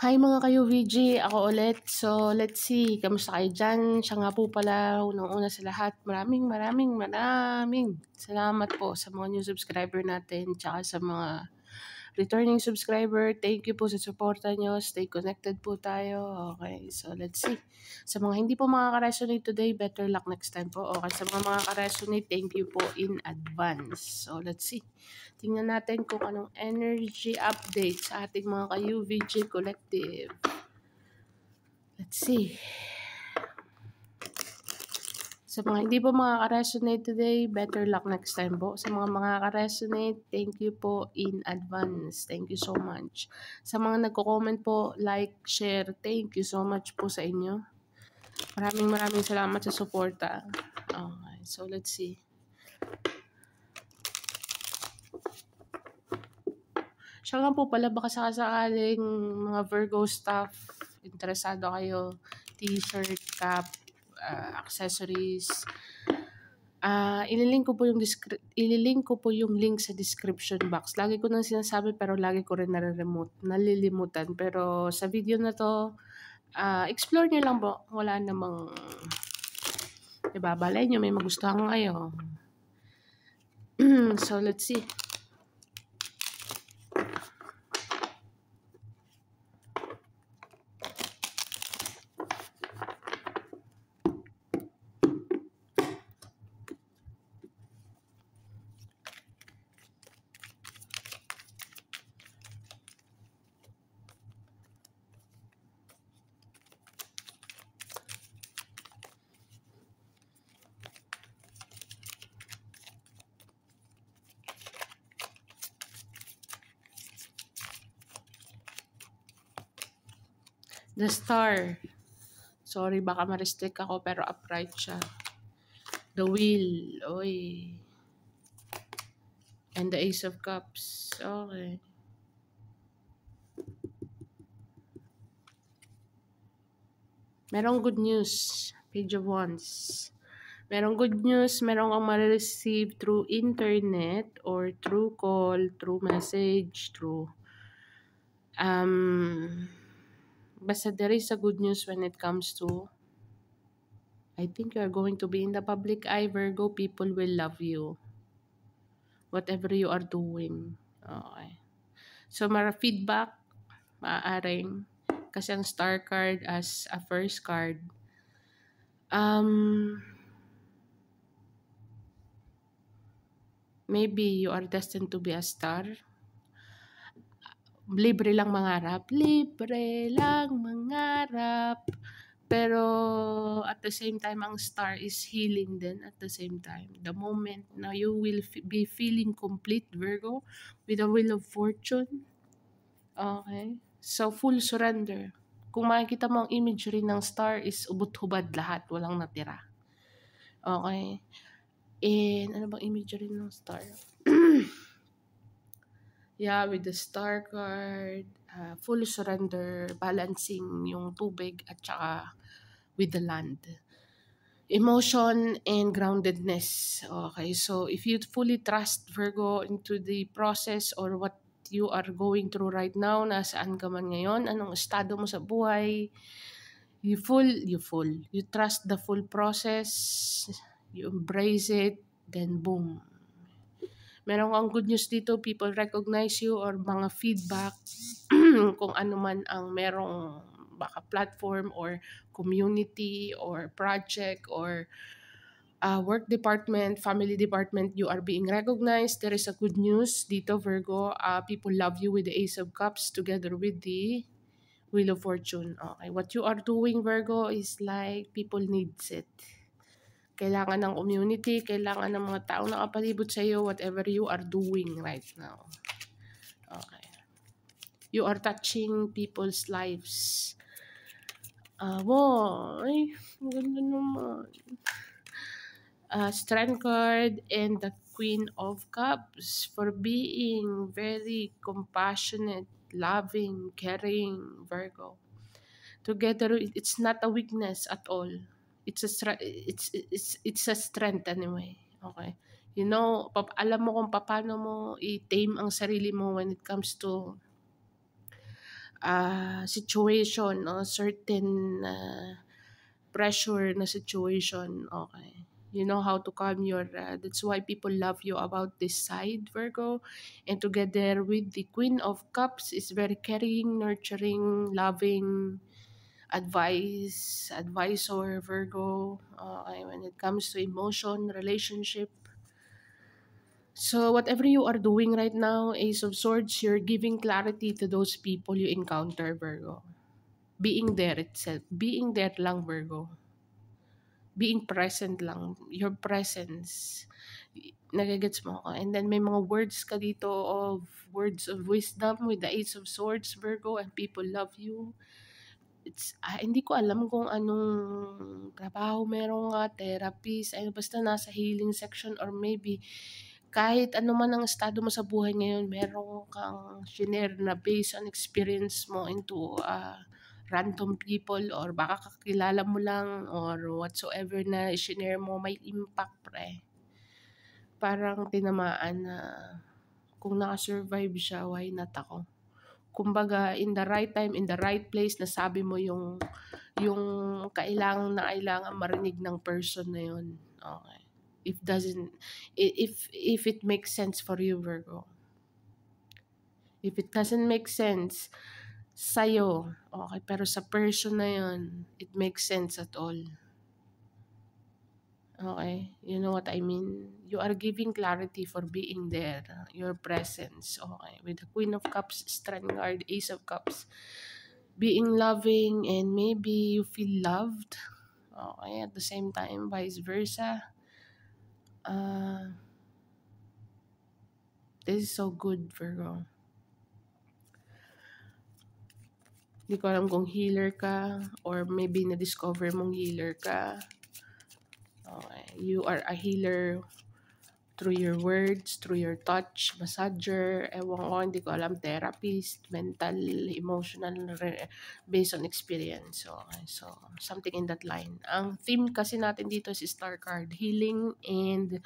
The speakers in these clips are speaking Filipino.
Hi mga ka-UVG, ako ulit. So, let's see, kamusta kayo dyan? Siya nga po pala, unang-una sa lahat, maraming salamat po sa mga new subscriber natin, tsaka sa mga returning subscriber. Thank you po sa suporta nyo. Stay connected po tayo. Okay, so let's see. Sa mga hindi po makaka-resonate today, better luck next time po. Okay, sa mga makaka-resonate, thank you po in advance. So let's see. Tingnan natin kung anong energy update sa ating mga ka-UVG collective. Let's see. Sa mga hindi po makaka-resonate today, better luck next time po. Sa mga makaka-resonate, thank you po in advance. Thank you so much. Sa mga nagko-comment po, like, share, thank you so much po sa inyo. Maraming salamat sa suporta. Okay, so let's see. Siya nga po pala, baka sakasakaling mga Virgo stuff, interesado kayo, t-shirt, cap, accessories, ililink ko po yung link sa description box. Lagi ko nang sinasabi pero lagi ko rin nalilimutan. Pero sa video na to, explore nyo lang po. Wala namang ibabalay nyo, may magustuhan kayo. So let's see. The Star. Sorry, baka ma-restrict ako pero upright siya. The Wheel. Oy. And the Ace of Cups. Okay. Merong good news. Page of Wands. Merong good news. Merong kang ma-receive through internet or through call, through message, through basta there is a good news when it comes to, I think you are going to be in the public eye, Virgo. People will love you. Whatever you are doing. Okay. So, feedback, maaaring, kasi ang star card as a first card, maybe you are destined to be a star. Libre lang mangarap. Pero at the same time, ang star is healing din at the same time. The moment na you will be feeling complete, Virgo, with the Wheel of Fortune. Okay? So, full surrender. Kung makikita mo ang imagery ng star is ubot-hubad lahat, walang natira. Okay? And ano bang imagery ng star? Yeah, with the star card, full surrender, balancing yung tubig at saka with the land. Emotion and groundedness. Okay, so if you fully trust, Virgo, into the process or what you are going through right now, nasaan ka man ngayon, anong estado mo sa buhay, you trust the full process, you embrace it, then boom. Meron kang good news dito, people recognize you or mga feedback kung ano man ang merong baka platform or community or project or work department, family department, you are being recognized. There is a good news dito, Virgo. People love you with the Ace of Cups together with the Wheel of Fortune. Okay, what you are doing, Virgo, is like people needs it. Kailangan ng community, kailangan ng mga taong nakapalibot sa iyo, whatever you are doing right now. Okay. You are touching people's lives. Ay, ang ganda naman. Strength card and the Queen of Cups for being very compassionate, loving, caring, Virgo. Together, it's not a weakness at all. It's a strength anyway. Okay. You know, alam mo kung paano mo i-tame ang sarili mo when it comes to situation o certain pressure na situation, okay. You know how to calm your, that's why people love you about this side, Virgo. And together with the Queen of Cups is very caring, nurturing, loving, advisor, Virgo. Okay, when it comes to emotion, relationship. So whatever you are doing right now, Ace of Swords, you're giving clarity to those people you encounter, Virgo. Being there itself. Being there lang, Virgo. Being present lang. Your presence. Nagagets mo ako. And then may mga words ka dito of words of wisdom with the Ace of Swords, Virgo, and people love you. Hindi ko alam kung anong trabaho meron ka, therapist, ay basta nasa healing section or maybe kahit ano man ang estado mo sa buhay ngayon, meron kang shinare na based on experience mo into random people or baka kakilala mo lang or whatsoever na shinare mo may impact pre. Parang tinamaan na kung naka-survive siya, why not ako? Kumbaga, in the right time, in the right place, nasabi mo yung kailangan marinig ng person na yun. Okay. If it makes sense for you, Virgo. If it doesn't make sense sa'yo, okay, pero sa person na yun, it makes sense at all. Okay, you know what I mean? You are giving clarity for being there, your presence, okay, with the Queen of Cups, Strength card, Ace of Cups, being loving and maybe you feel loved, okay, at the same time, vice versa. This is so good, Virgo. Hindi ko alam kung healer ka or maybe na-discover mong healer ka. Okay, you are a healer through your words, through your touch, massager, ewan ko, hindi ko alam, therapist, mental, emotional, based on experience. So, something in that line. Ang theme kasi natin dito is Star Card, healing and,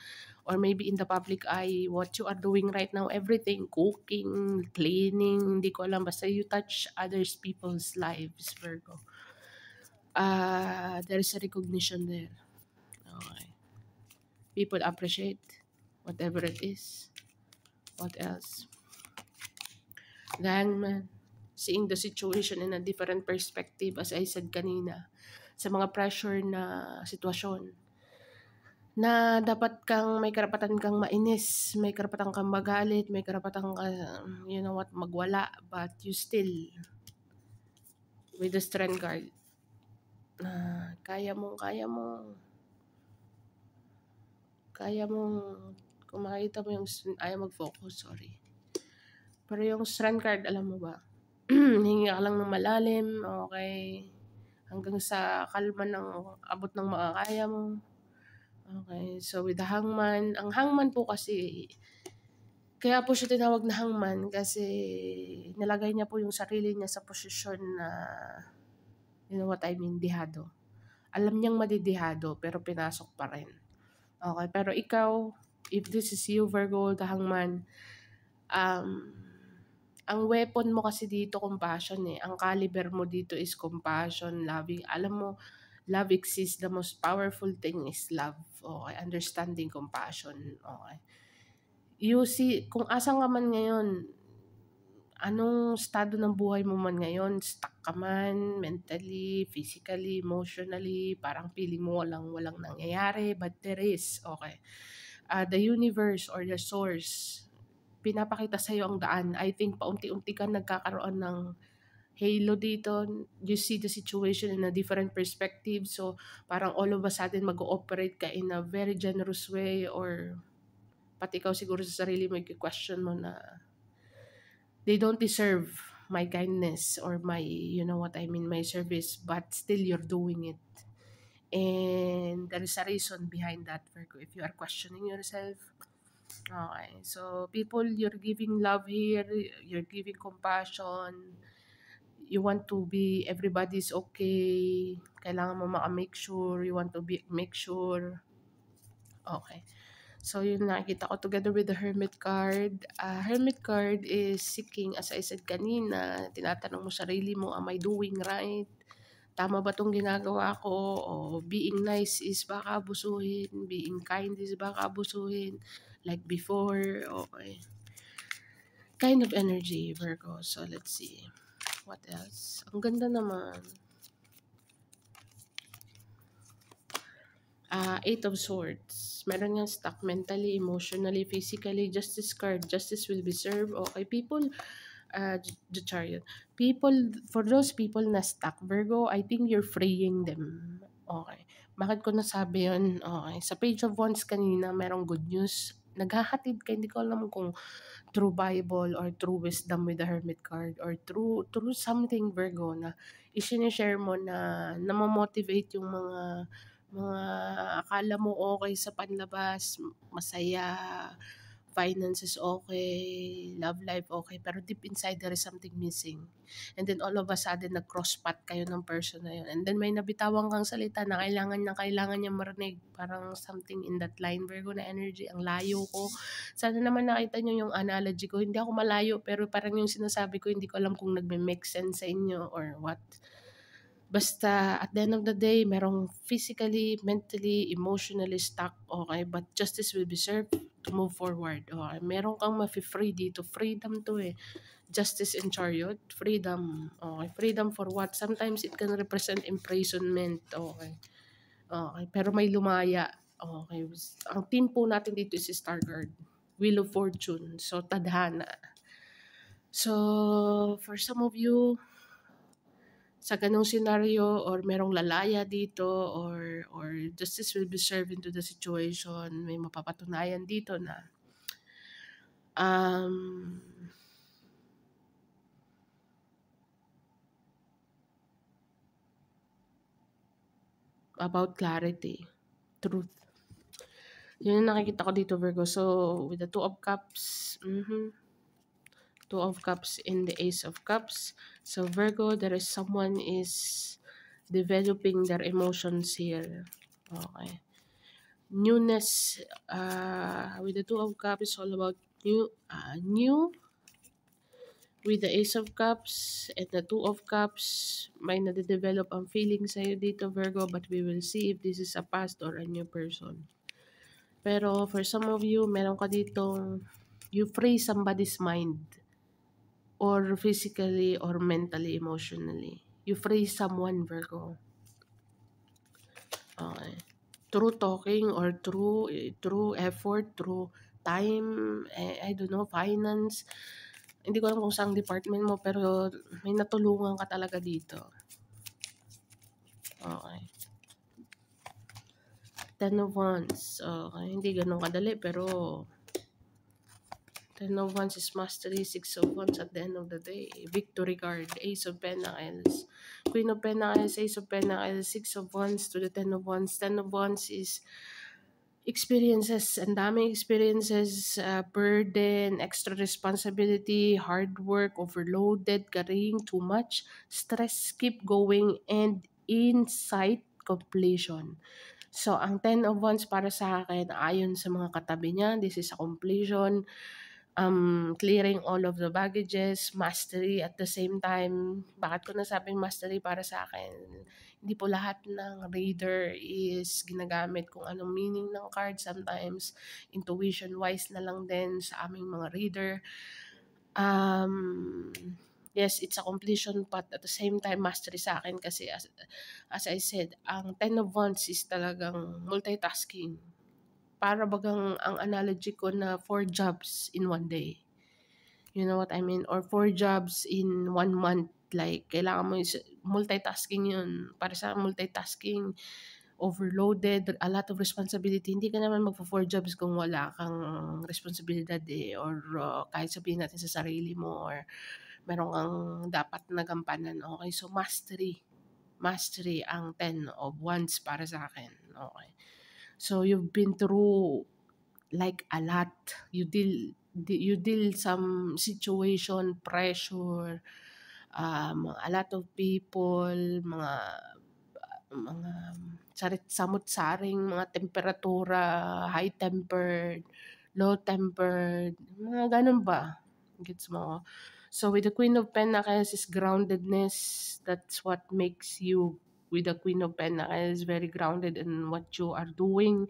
or maybe in the public eye, what you are doing right now, everything, cooking, cleaning, hindi ko alam, basta you touch others people's lives, Virgo. There is a recognition there. Okay. People appreciate whatever it is. What else? The Hangman. Seeing the situation in a different perspective, as I said kanina, sa mga pressure na sitwasyon, na dapat kang, may karapatan kang mainis, may karapatan kang magalit, may karapatan kang, you know what, magwala, but you still, with the Strength card, kaya mo, kung makita mo yung, ayaw mag-focus, sorry. Pero yung Strength card, alam mo ba, hingi ka lang ng malalim, okay, hanggang sa kalma ng abot ng makakaya mo. Okay, so with the Hangman, ang Hangman po kasi, kaya po siya tinawag na Hangman kasi nilagay niya po yung sarili niya sa posisyon na, you know what I mean, dihado. Alam niyang madidihado pero pinasok pa rin. Okay, pero ikaw, if this is you, Virgo, the Hangman, ang weapon mo kasi dito, compassion eh. Ang caliber mo dito is compassion, loving. Alam mo, love exists. The most powerful thing is love. Okay, understanding, compassion. Okay. You see, kung asan ka man ngayon, anong estado ng buhay mo man ngayon, stuck ka man, mentally, physically, emotionally, parang feeling mo walang nangyayari, but there is, okay. The universe or the source, pinapakita sa'yo ang daan. I think paunti-unti ka nagkakaroon ng halo dito. You see the situation in a different perspective. So, parang all of a sudden mag-ooperate ka in a very generous way or pati ikaw siguro sa sarili mo, i-question mo na they don't deserve my kindness or my, you know what I mean, my service, but still you're doing it. And there is a reason behind that, Virgo, if you are questioning yourself. Okay, so people, you're giving love here, you're giving compassion, you want to be, everybody's okay, kailangan mo maka-make sure, you want to be, make sure. Okay. So, yun nakikita ko together with the Hermit card. Hermit card is seeking, as I said kanina, tinatanong mo sarili mo, am I doing right? Tama ba tong ginagawa ko? O being nice is baka abusuhin, being kind is baka abusuhin, like before, okay. Kind of energy, Virgo. So, let's see. What else? Ang ganda naman. Eight of Swords. Meron yang stuck mentally, emotionally, physically. Justice card. Justice will be served. Okay, people, the Chariot. People, for those people na stuck, Virgo, I think you're freeing them. Okay. Bakit ko nasabi yun? Okay. Sa Page of Wands kanina, merong good news. Naghahatid ka, hindi ko alam kung through Bible or through wisdom with the Hermit card or through something, Virgo, na i-share mo na namamotivate yung mga akala mo okay sa panlabas, masaya, finances okay, love life okay, pero deep inside there is something missing. And then all of a sudden, nag-cross-path kayo ng person na yun. And then may nabitawan kang salita na kailangan niya marinig. Parang something in that line, Virgo, na energy. Ang layo ko. Sana naman nakita nyo yung analogy ko. Hindi ako malayo, pero parang yung sinasabi ko, hindi ko alam kung nagme-make sense sa inyo or what. Basta, at the end of the day, merong physically, mentally, emotionally stuck, okay? But justice will be served to move forward, okay? Meron kang mafi-free dito. Freedom to eh. Justice and Chariot, freedom, okay? Freedom for what? Sometimes it can represent imprisonment, okay? Okay, pero may lumaya, okay? Ang team po natin dito is Star Guard. Wheel of Fortune, so tadhana. So, for some of you, sa ganong scenario or merong lalaya dito or justice will be served into the situation, may mapapatunayan dito na about clarity, truth. Yun yung nakikita ko dito, Virgo. So, with the Two of Cups, Two of Cups in the Ace of Cups. So, Virgo, there is someone is developing their emotions here. Okay. Newness, with the Two of Cups, is all about new. With the Ace of Cups and the Two of Cups, may nade-develop ang feeling sa'yo dito, Virgo, but we will see if this is a past or a new person. Pero for some of you, meron ka ditong you free somebody's mind or physically or mentally, emotionally. You free someone, Virgo. Okay. Through talking or through effort, through time, I don't know, finance. Hindi ko alam kung saang department mo, pero may natulungan ka talaga dito. Okay. Ten of Wands. Okay. Hindi ganun kadali, pero Ten of Wands is mastery, Six of Wands at the end of the day. Victory card, Ace of Pentacles, Queen of Pentacles, Ace of Pentacles, Six of Wands to the Ten of Wands. Ten of Wands is experiences, ang daming experiences, burden, extra responsibility, hard work, overloaded, carrying too much, stress, keep going, and insight completion. So, ang Ten of Wands para sa akin, ayon sa mga katabi niya, this is a completion, clearing all of the baggages, mastery at the same time. Bakit ko nasabing mastery para sa akin? Hindi po lahat ng reader is ginagamit kung anong meaning ng card. Sometimes, intuition-wise na lang din sa aming mga reader. Yes, it's a completion, but at the same time, mastery sa akin kasi as I said, ang Ten of Wands is talagang multitasking. Para bagang ang analogy ko na 4 jobs in one day. You know what I mean? Or 4 jobs in 1 month. Like, kailangan mo multitasking yun. Para sa multitasking, overloaded, a lot of responsibility. Hindi ka naman magpo-4 jobs kung wala kang responsibilidad eh. Or kahit sabihin natin sa sarili mo or meron kang dapat nagampanan. Okay, so mastery. Mastery ang 10 of Wands para sa akin. Okay. So you've been through like a lot. You deal some situation, pressure, a lot of people, mga samot-saring mga temperatura, high-tempered, low-tempered, mga gano'n ba, gets mo? So with the Queen of Pentacles is groundedness. That's what makes you, with the Queen of Pentacles, very grounded in what you are doing.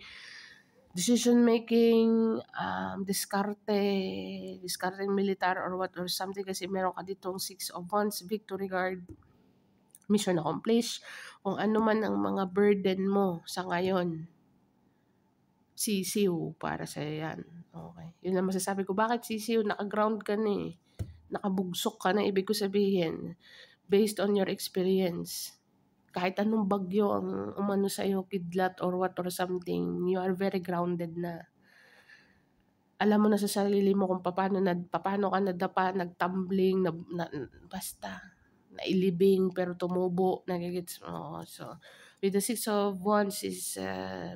Decision making, diskarte militar or what or something, kasi meron ka ditong 6 of Wands, victory card, mission accomplished. Kung ano man ang mga burden mo sa ngayon, sisiw para sa yan. Okay. Yun lang masasabi ko. Bakit sisiw? Naka-ground ka na eh. Nakabugsok ka na. Ibig ko sabihin, based on your experience, kahit anong bagyo ang umano sa'yo, kidlat or what or something, you are very grounded na. Alam mo na sa sarili mo kung paano ka nadapa, nagtumbling, basta nailibing pero tumubo, nagigets mo. So with the 6 of Wands is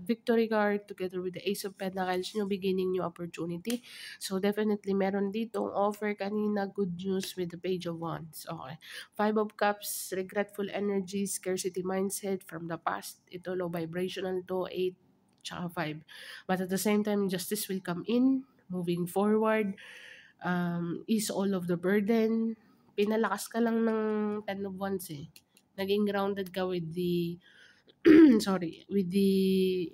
victory card together with the Ace of Pentacles, new beginning, new opportunity. So definitely meron ditong offer kanina, good news with the Page of Wands. Okay. 5 of Cups, regretful energy, scarcity mindset from the past. Ito low vibrational to, 8 tsaka 5. But at the same time, justice will come in, moving forward, ease all of the burden. Pinalakas ka lang ng 10 of Wands eh. Naging grounded ka with the with the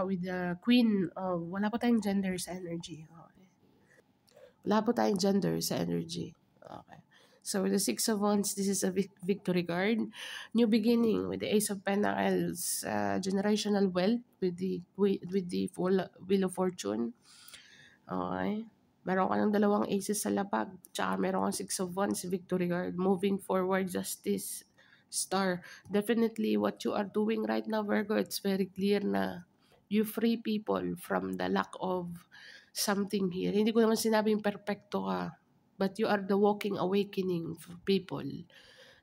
with the Queen of, wala pa tayong gender sa energy. Okay. Wala po tayong gender sa energy. Okay. So with the 6 of Wands, this is a victory card. New beginning with the Ace of Pentacles, generational wealth with the Wheel of Fortune. Okay. Meron ka ng 2 aces sa lapag. Tsaka meron kang 6 of Wands, victory card. Moving forward, justice, star. Definitely what you are doing right now, Virgo, it's very clear na you free people from the lack of something here. Hindi ko naman sinabing perfecto ka, but you are the walking awakening for people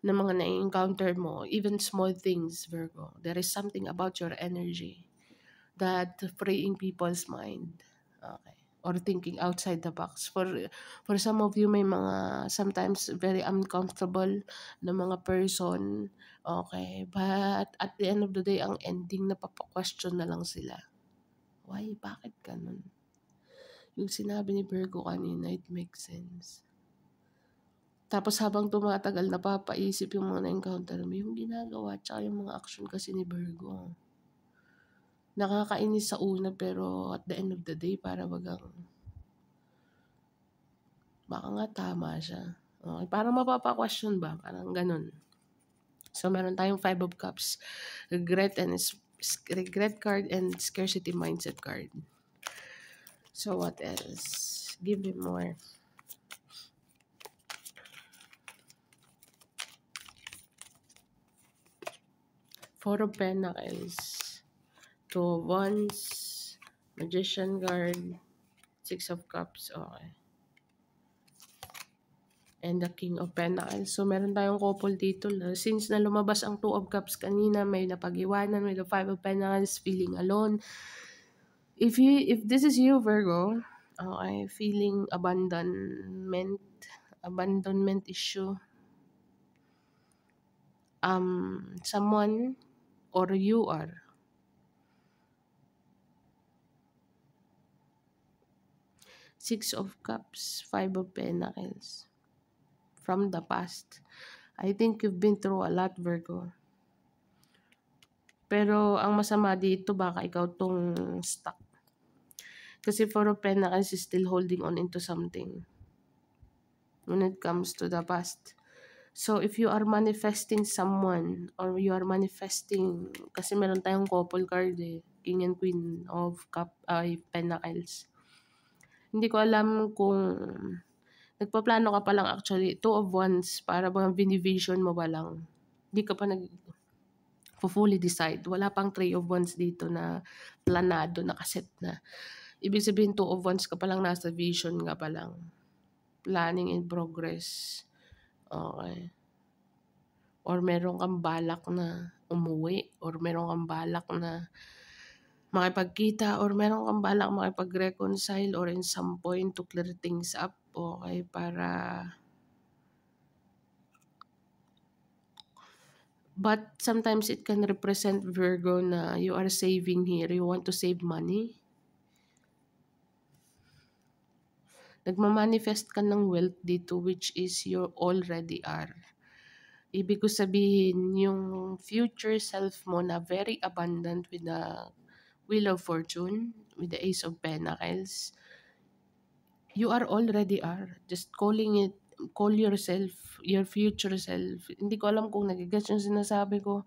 na mga na-encounter mo, even small things, Virgo. There is something about your energy that freeing people's mind. Okay. Or thinking outside the box. For some of you, may mga sometimes very uncomfortable na mga person. Okay. But at the end of the day, ang ending, napapa-question na lang sila. Why? Bakit ganun? Yung sinabi ni Virgo kanina, it makes sense. Tapos habang tumatagal, napapaisip yung mga na-encounter mo, yung ginagawa, tsaka yung mga action kasi ni Virgo. Nakakainis sa una, pero at the end of the day, para bagang baka nga tama siya. Okay, parang mapapa-question ba? Parang ganun. So, meron tayong 5 of Cups, regret card and scarcity mindset card. So, what else? Give me more. 4 of Pentacles, 2 of Wands, Magician card, 6 of Cups, okay. And the King of Pentacles. So, meron tayong couple dito. Since na lumabas ang 2 of Cups kanina, may napag-iwanan, may the 5 of Pentacles, feeling alone. If this is you, Virgo, okay, feeling abandonment issue, someone or you are 6 of Cups, 5 of Pentacles from the past. I think you've been through a lot, Virgo. Pero ang masama dito, baka ikaw tong stuck. Kasi 4 of Pentacles is still holding on into something when it comes to the past. So, if you are manifesting someone or you are manifesting, kasi meron tayong couple card eh, King and Queen of Pentacles. Hindi ko alam kung nagpaplano ka pa lang actually, 2 of Wands, para bang binivision mo ba lang. Hindi ka pa fully decide. Wala pang 3 of Wands dito na planado, nakaset na. Ibig sabihin 2 of Wands ka pa lang, nasa vision ka pa lang. Planning in progress. Okay. Or meron kang balak na umuwi, or meron kang balak na makipagkita, or meron kang balak makipag-reconcile, or in some point to clear things up, okay, para But sometimes it can represent Virgo na you are saving here. You want to save money. Nagmamanifest ka ng wealth dito which is you already are. Ibig ko sabihin, yung future self mo na very abundant with the Wheel of Fortune, with the Ace of Pentacles, you are already are. Just calling it, call yourself, your future self. Hindi ko alam kung nagigets yung sinasabi ko,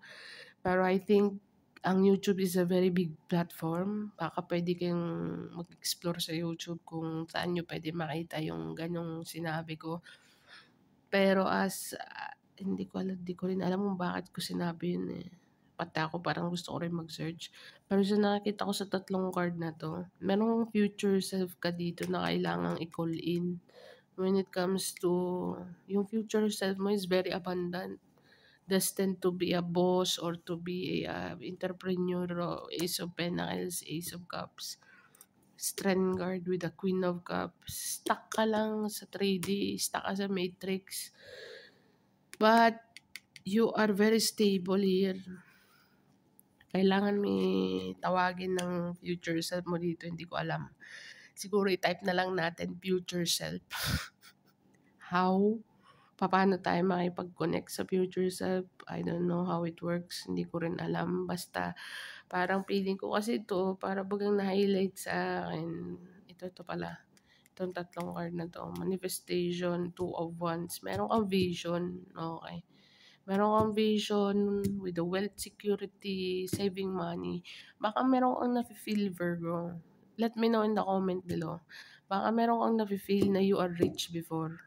pero I think ang YouTube is a very big platform. Baka pwede kayong mag-explore sa YouTube kung saan nyo pwede makita yung ganyong sinabi ko. Pero hindi ko rin alam kung bakit ko sinabi yun eh. Pati ako parang gusto ko rin mag-search. Pero sa nakita ko sa tatlong card na to, merong future self ka dito na kailangang i-call in. When it comes to, yung future self mo is very abundant. Destined to be a boss or to be a entrepreneur, Ace of Pentacles, Ace of Cups. Strength card with the Queen of Cups. Stuck ka lang sa 3D, stuck ka sa Matrix. But you are very stable here. Kailangan may tawagin ng future self mo dito, hindi ko alam. Siguro i-type na lang natin future self. How? Paano tayo makipag-connect sa future self? I don't know how it works. Hindi ko rin alam. Basta parang feeling ko kasi ito, para bagang na-highlight sa akin. Ito pala. Itong tatlong card na to. Manifestation, Two of Wands. Meron kang vision. Okay. Meron kang vision with the wealth security, saving money. Baka meron kang nafe-feel, Virgo. Let me know in the comment below. Baka meron kang nafe-feel na you are rich before.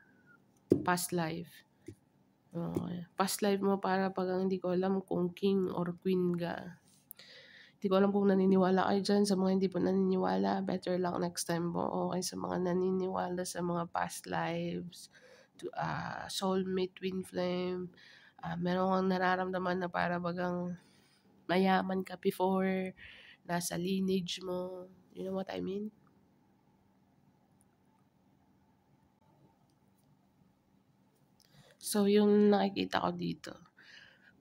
Past life. Okay. Past life mo para pag hindi ko alam kung king or queen ka. Hindi ko alam kung naniniwala kayo dyan. Sa mga hindi po naniniwala, better luck next time po. Okay, sa mga naniniwala sa mga past lives, to, soulmate, twin flame, meron kang nararamdaman na para bagang mayaman ka before, nasa lineage mo. You know what I mean? So, yung nakikita ko dito.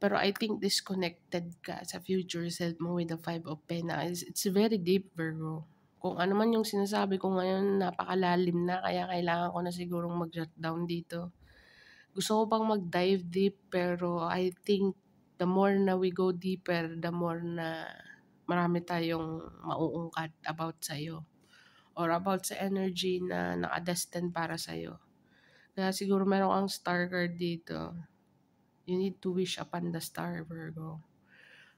Pero I think disconnected ka sa future self mo with the Five of Pentacles. It's very deep, Virgo. Kung ano man yung sinasabi ko ngayon, napakalalim na, kaya kailangan ko na sigurong mag-jot down dito. Gusto ko pang mag-dive deep, pero I think the more na we go deeper, the more na marami tayong mauungkat about sa'yo. Or about sa energy na nakadestined para sa'yo. Kaya siguro meron kang star card dito. You need to wish upon the star, Virgo.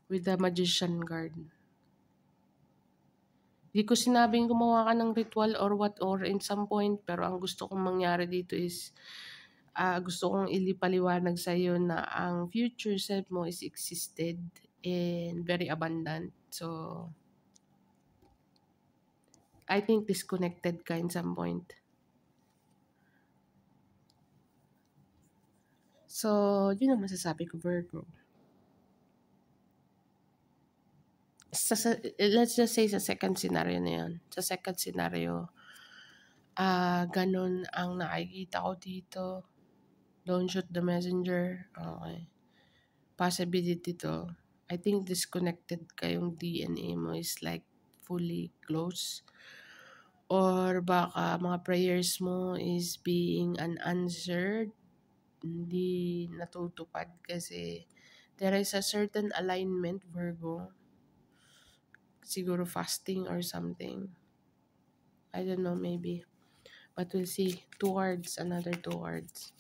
With the Magician card. Hindi ko sinabing gumawa ka ng ritual or what or in some point, pero ang gusto kong mangyari dito is gusto kong ilipaliwanag sa iyo na ang future self mo is existed and very abundant. So, I think disconnected ka in some point. So, yun ang masasabi ko, Virgo. Let's just say sa second scenario na yun. Sa second scenario, ganun ang nakikita ko dito. Don't shoot the messenger. Okay. Possibility to. I think disconnected kayong DNA mo is like fully close. Or baka mga prayers mo is being unanswered. Hindi natutupad kasi there is a certain alignment, Virgo. Siguro fasting or something. I don't know, maybe. But we'll see. 2 cards, another 2 cards.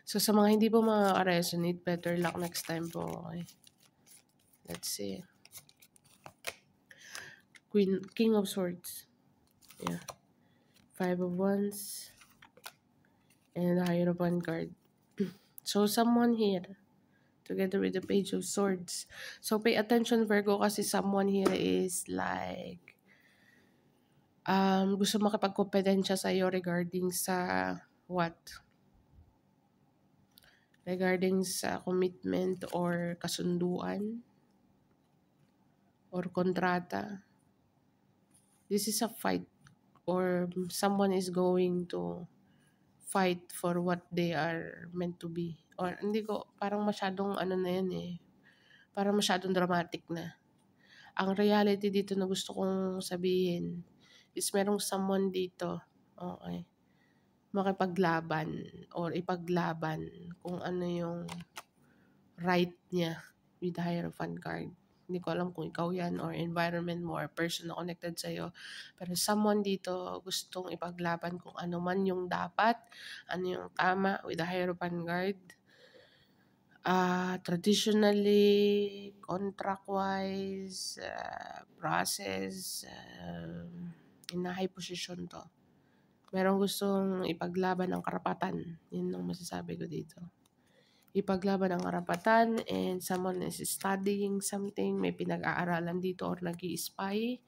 So, sa mga hindi po makaka-resonate, better luck next time po. Okay. Let's see. King of Swords. Yeah. 5 of Wands. And the Hierophant card. So, someone here. Together with the Page of Swords. So, pay attention, Virgo, kasi someone here is like gusto makipagkompetensya sa'yo regarding sa what? Regarding sa commitment or kasunduan or kontrata. This is a fight or someone is going to fight for what they are meant to be. Or hindi ko, parang masyadong ano na yan eh. Parang masyadong dramatic na. Ang reality dito na gusto kong sabihin is merong someone dito, okay, makipaglaban or ipaglaban kung ano yung right niya with the Hierophant card. Hindi ko alam kung ikaw yan or environment mo or person na connected sa'yo. Pero someone dito gustong ipaglaban kung ano man yung dapat, ano yung tama with the Hierophant card. Traditionally, contract-wise, process, in a high position to. Merong gustong ipaglaban ang karapatan. Yun ang masasabi ko dito. Ipaglaban ang karapatan and someone is studying something, may pinag-aaralan dito or nag-i-spy.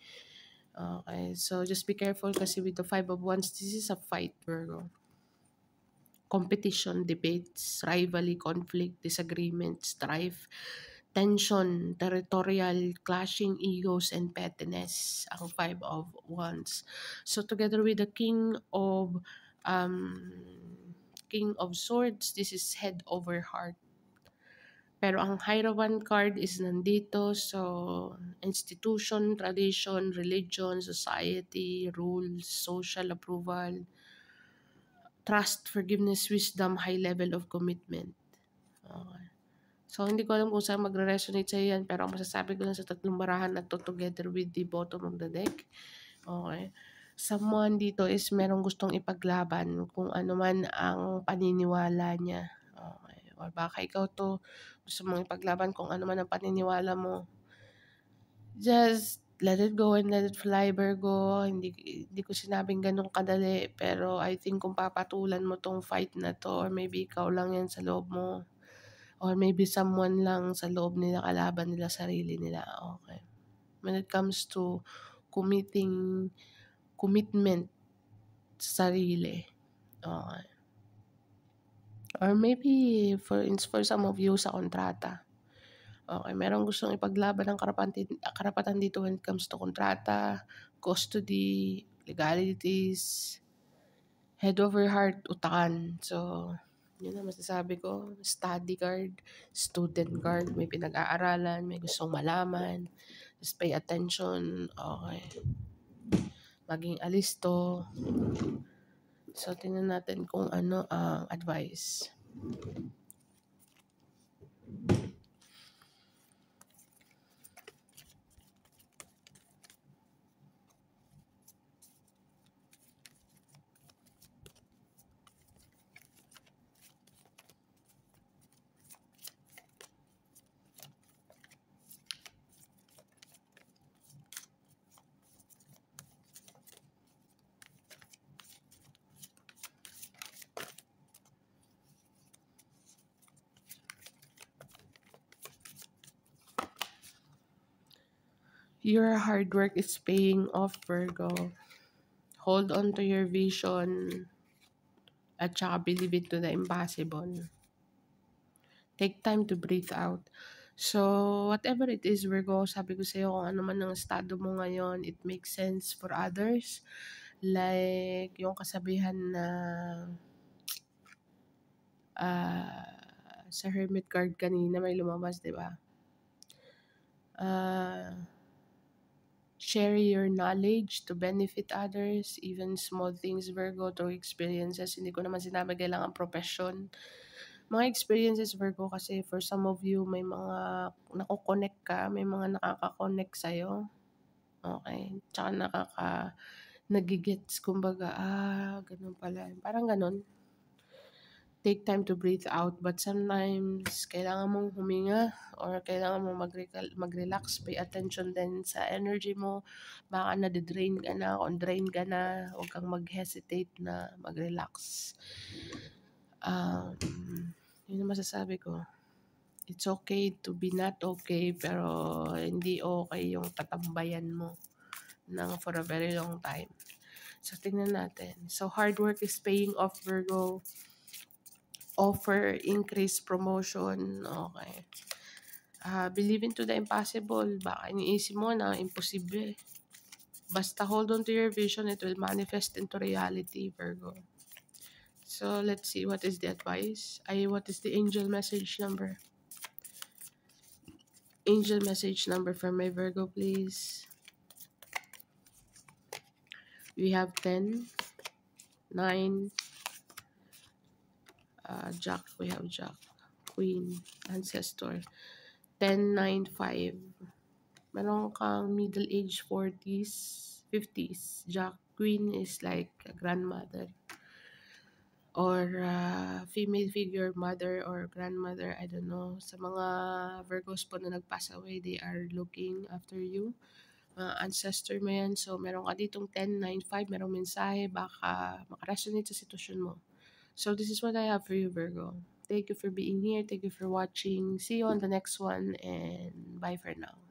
Okay, so just be careful kasi with the Five of Wands, this is a fight, Virgo. Competition, debates, rivalry, conflict, disagreement, strife, tension, territorial, clashing egos, and pettiness, ang Five of Wands. So together with the King of Swords, this is head over heart. Pero ang Hierophant card is nandito, so institution, tradition, religion, society, rules, social approval, trust, forgiveness, wisdom, high level of commitment. Okay. So, hindi ko alam kung saan magre-resonate sa'yo yan, pero ang masasabi ko lang sa tatlong barahan na to together with the bottom of the deck. Okay. Someone dito is merong gustong ipaglaban kung ano man ang paniniwala niya. Okay. Or baka ikaw to, gusto mong ipaglaban kung ano man ang paniniwala mo. Just let it go and let it fly, Virgo. Hindi ko sinabing ganun kadali, pero I think kung papatulan mo tong fight na to, or maybe ikaw lang yan sa loob mo, or maybe someone lang sa loob nila, kalaban nila sarili nila. Okay. When it comes to commitment sa sarili. Okay. Or maybe for some of you sa kontrata. Okay, merong gustong ipaglaban ng karapatan dito when it comes to kontrata, custody, legalities, head over heart, utakan. So, yun ang masasabi ko. Study card, student card, may pinag-aaralan, may gustong malaman. Just pay attention. Okay. Maging alisto. So, tingnan natin kung ano ang advice. Your hard work is paying off, Virgo. Hold on to your vision at saka believe into the impossible. Take time to breathe out. So, whatever it is, Virgo, sabi ko sa'yo, kung ano man ang estado mo ngayon, it makes sense for others. Like, yung kasabihan na sa Hermit card kanina may lumabas, di ba? Share your knowledge to benefit others, even small things, Virgo, through experiences. Hindi ko naman sinabi kailangan profession. Mga experiences, Virgo, kasi for some of you, may mga nakukonect ka, may mga nakaka-connect sa'yo. Okay? Tsaka nagigets, kumbaga, ganun pala. Parang ganun. Take time to breathe out, but sometimes kailangan mong huminga or kailangan mong mag-relax, pay attention din sa energy mo. Baka na-drain ka na, on drain ka na, huwag kang mag-hesitate na mag-relax. Yun ang masasabi ko. It's okay to be not okay, pero hindi okay yung tatambayan mo for a very long time. So, tingnan natin. So, hard work is paying off, Virgo. Offer, increase, promotion. Okay. Believe into the impossible. Baka iniisip mo na imposible. Basta hold on to your vision, it will manifest into reality, Virgo. So, let's see what is the advice. What is the angel message number? Angel message number for my Virgo, please. We have 10, 9, Jack. We have Jack, Queen, Ancestor. 10, 9, 5. Meron kang middle age 40s, 50s. Jack, Queen is like a grandmother or female figure, mother or grandmother, I don't know. Sa mga Virgos po na nag-pass away, they are looking after you. Ancestor mo yan. So, meron ka ditong 10, 9, 5. Merong mensahe. Baka makaresonate sa sitwasyon mo. So, this is what I have for you, Virgo. Thank you for being here. Thank you for watching. See you on the next one. And bye for now.